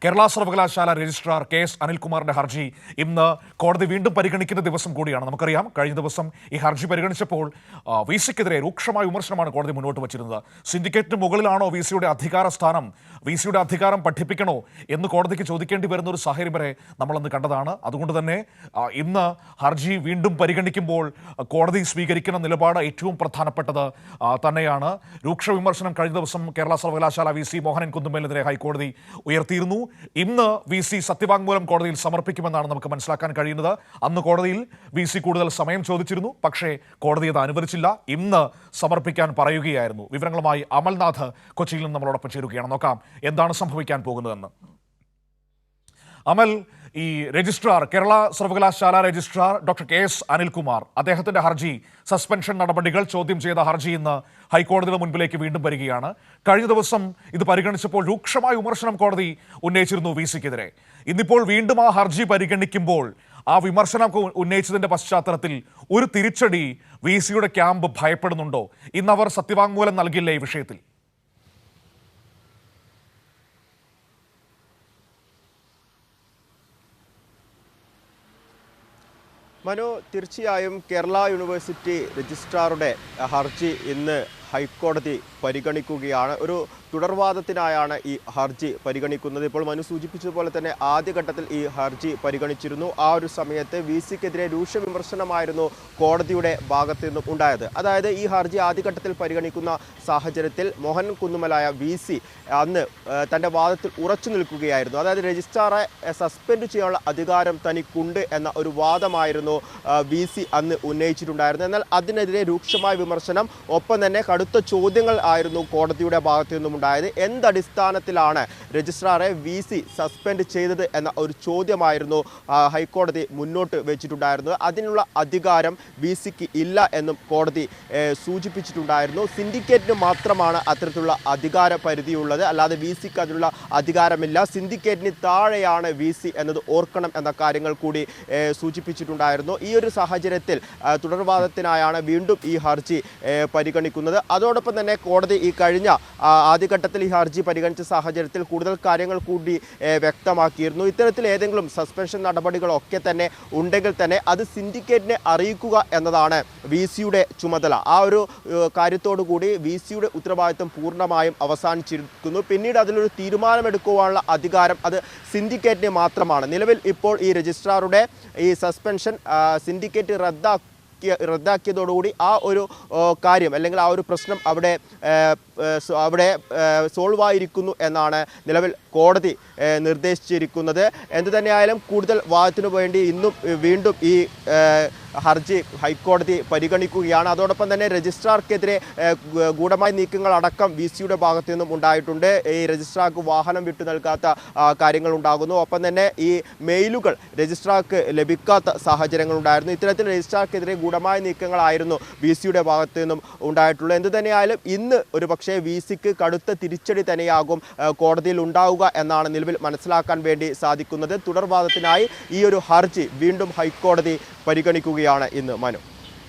കേരള സർവകലാശാല registrar KS. അനിൽകുമാറിന്റെ ഹർജി ഇന്ന് കോടതി വീണ്ടും പരിഗണിക്കുന്ന ദിവസം കൂടിയാണ്. നമുക്കറിയാം, കഴിഞ്ഞ ദിവസം ഈ ഹർജി പരിഗണിച്ചപ്പോൾ വി സിക്കെതിരെ രൂക്ഷമായ വിമർശനമാണ് കോടതി മുന്നോട്ട് വച്ചിരുന്നത്. സിൻഡിക്കേറ്റിന് മുകളിലാണോ വി സിയുടെ അധികാര സ്ഥാനം, വി സിയുടെ അധികാരം പഠിപ്പിക്കണോ എന്ന് കോടതിക്ക് ചോദിക്കേണ്ടി വരുന്ന ഒരു സാഹചര്യം വരെ നമ്മളന്ന് കണ്ടതാണ്. അതുകൊണ്ട് തന്നെ ഇന്ന് ഹർജി വീണ്ടും പരിഗണിക്കുമ്പോൾ കോടതി സ്വീകരിക്കുന്ന നിലപാട് ഏറ്റവും പ്രധാനപ്പെട്ടത് തന്നെയാണ്. രൂക്ഷ വിമർശനം കഴിഞ്ഞ ദിവസം കേരള സർവകലാശാല വി സി മോഹനൻ കുന്നുമ്മലിനെതിരെ ഹൈക്കോടതി ഉയർത്തിയിരുന്നു. ഇന്ന് വി സി സത്യവാങ്മൂലം കോടതിയിൽ സമർപ്പിക്കുമെന്നാണ് നമുക്ക് മനസ്സിലാക്കാൻ കഴിയുന്നത്. അന്ന് കോടതിയിൽ വി സി കൂടുതൽ സമയം ചോദിച്ചിരുന്നു, പക്ഷേ കോടതി അത് അനുവദിച്ചില്ല. ഇന്ന് സമർപ്പിക്കാൻ പറയുകയായിരുന്നു. വിവരങ്ങളുമായി അമൽനാഥ് കൊച്ചിയിൽ നിന്ന് നമ്മളോടൊപ്പം ചേരുകയാണ്. നോക്കാം എന്താണ് സംഭവിക്കാൻ പോകുന്നതെന്ന്. അമൽ, ഈ രജിസ്ട്രാർ, കേരള സർവകലാശാല രജിസ്ട്രാർ ഡോക്ടർ കെ.എസ്. അനിൽകുമാർ, അദ്ദേഹത്തിന്റെ ഹർജി, സസ്പെൻഷൻ നടപടികൾ ചോദ്യം ചെയ്ത ഹർജി ഇന്ന് ഹൈക്കോടതിയുടെ മുൻപിലേക്ക് വീണ്ടും വരികയാണ്. കഴിഞ്ഞ ദിവസം ഇത് പരിഗണിച്ചപ്പോൾ രൂക്ഷമായ വിമർശനം കോടതി ഉന്നയിച്ചിരുന്നു വി സിക്കെതിരെ. ഇന്നിപ്പോൾ വീണ്ടും ആ ഹർജി പരിഗണിക്കുമ്പോൾ ആ വിമർശനം ഉന്നയിച്ചതിന്റെ പശ്ചാത്തലത്തിൽ ഒരു തിരിച്ചടി വി സിയുടെ ക്യാമ്പ് ഭയപ്പെടുന്നുണ്ടോ? ഇന്നവർ സത്യവാങ്മൂലം നൽകില്ലേ ഈ വിഷയത്തിൽ? മനു, തീർച്ചയായും കേരള യൂണിവേഴ്സിറ്റി രജിസ്ട്രാറുടെ ഹർജി ഇന്ന് ഹൈക്കോടതി പരിഗണിക്കുകയാണ്. ഒരു തുടർവാദത്തിനായാണ് ഈ ഹർജി പരിഗണിക്കുന്നത്. ഇപ്പോൾ മനു സൂചിപ്പിച്ചതുപോലെ തന്നെ ആദ്യഘട്ടത്തിൽ ഈ ഹർജി പരിഗണിച്ചിരുന്നു. ആ ഒരു സമയത്ത് വി സിക്കെതിരെ രൂക്ഷ വിമർശനമായിരുന്നു കോടതിയുടെ ഭാഗത്തു നിന്നും ഉണ്ടായത്. അതായത് ഈ ഹർജി ആദ്യഘട്ടത്തിൽ പരിഗണിക്കുന്ന സാഹചര്യത്തിൽ മോഹൻ കുന്നുമലായ വി സി അന്ന് തൻ്റെ വാദത്തിൽ ഉറച്ചു നിൽക്കുകയായിരുന്നു. അതായത് രജിസ്ട്രാറെ സസ്പെൻഡ് ചെയ്യാനുള്ള അധികാരം തനിക്കുണ്ട് എന്ന ഒരു വാദമായിരുന്നു വി സി അന്ന് ഉന്നയിച്ചിട്ടുണ്ടായിരുന്നത്. എന്നാൽ അതിനെതിരെ രൂക്ഷമായ വിമർശനം, ഒപ്പം തന്നെ കടുത്ത ചോദ്യങ്ങൾ ആയിരുന്നു കോടതിയുടെ ഭാഗത്തു നിന്നും ഉണ്ടായത്. എന്തടിസ്ഥാനത്തിലാണ് രജിസ്ട്രാറെ വി സി സസ്പെൻഡ് ചെയ്തത് എന്ന ഒരു ചോദ്യമായിരുന്നു ഹൈക്കോടതി മുന്നോട്ട് വെച്ചിട്ടുണ്ടായിരുന്നത്. അതിനുള്ള അധികാരം വി സിക്ക് ഇല്ല എന്നും കോടതി സൂചിപ്പിച്ചിട്ടുണ്ടായിരുന്നു. സിൻഡിക്കേറ്റിന് മാത്രമാണ് അത്തരത്തിലുള്ള അധികാര പരിധിയുള്ളത്, അല്ലാതെ വി സിക്ക് അതിനുള്ള അധികാരമില്ല. സിൻഡിക്കേറ്റിന് താഴെയാണ് വി സി എന്നത് ഓർക്കണം എന്ന കാര്യങ്ങൾ കൂടി സൂചിപ്പിച്ചിട്ടുണ്ടായിരുന്നു. ഈ ഒരു സാഹചര്യത്തിൽ തുടർവാദത്തിനായാണ് വീണ്ടും ഈ ഹർജി പരിഗണിക്കുന്നത്. അതോടൊപ്പം തന്നെ കോടതി ഈ കഴിഞ്ഞ ആദ്യഘട്ടത്തിൽ ഈ ഹർജി പരിഗണിച്ച സാഹചര്യത്തിൽ കൂടുതൽ കാര്യങ്ങൾ കൂടി വ്യക്തമാക്കിയിരുന്നു. ഇത്തരത്തിൽ ഏതെങ്കിലും സസ്പെൻഷൻ നടപടികളൊക്കെ തന്നെ ഉണ്ടെങ്കിൽ തന്നെ അത് സിൻഡിക്കേറ്റിനെ അറിയിക്കുക എന്നതാണ് വി സിയുടെ ചുമതല. ആ ഒരു കാര്യത്തോടു കൂടി വി സിയുടെ ഉത്തരവാദിത്വം പൂർണ്ണമായും അവസാനിച്ചിരിക്കുന്നു. പിന്നീട് അതിലൊരു തീരുമാനമെടുക്കുവാനുള്ള അധികാരം അത് സിൻഡിക്കേറ്റിന് മാത്രമാണ്. നിലവിൽ ഇപ്പോൾ ഈ രജിസ്ട്രാറുടെ ഈ സസ്പെൻഷൻ സിൻഡിക്കേറ്റ് റദ്ദാക്കിയതോടുകൂടി ആ ഒരു കാര്യം, അല്ലെങ്കിൽ ആ ഒരു പ്രശ്നം അവിടെ സോൾവ് ആയിരിക്കുന്നു എന്നാണ് നിലവിൽ കോടതി നിർദ്ദേശിച്ചിരിക്കുന്നത്. എന്തു തന്നെയായാലും കൂടുതൽ വാദത്തിനു വേണ്ടി ഇന്നും വീണ്ടും ഈ ഹർജി ഹൈക്കോടതി പരിഗണിക്കുകയാണ്. അതോടൊപ്പം തന്നെ രജിസ്ട്രാർക്കെതിരെ ഗൂഢമായ നീക്കങ്ങൾ അടക്കം വി സിയുടെ ഭാഗത്തു നിന്നും ഉണ്ടായിട്ടുണ്ട്. ഈ രജിസ്ട്രാർക്ക് വാഹനം വിട്ടു നൽകാത്ത കാര്യങ്ങൾ ഉണ്ടാകുന്നു. ഒപ്പം തന്നെ ഈ മെയിലുകൾ രജിസ്ട്രാർക്ക് ലഭിക്കാത്ത സാഹചര്യങ്ങൾ ഉണ്ടായിരുന്നു. ഇത്തരത്തിൽ രജിസ്ട്രാർക്കെതിരെ ഗൂഢമായ നീക്കങ്ങളായിരുന്നു വി സിയുടെ ഭാഗത്തു നിന്നും ഉണ്ടായിട്ടുള്ളത്. എന്തു തന്നെയായാലും ഇന്ന് ഒരു പക്ഷേ വി സിക്ക് കടുത്ത തിരിച്ചടി തന്നെയാകും കോടതിയിൽ ഉണ്ടാവുക എന്നാണ് നിലവിൽ മനസ്സിലാക്കാൻ വേണ്ടി സാധിക്കുന്നത്. തുടർവാദത്തിനായി ഈ ഒരു ഹർജി വീണ്ടും ഹൈക്കോടതി പരിഗണിക്കുകയാണ് ഇന്ന്. മനു.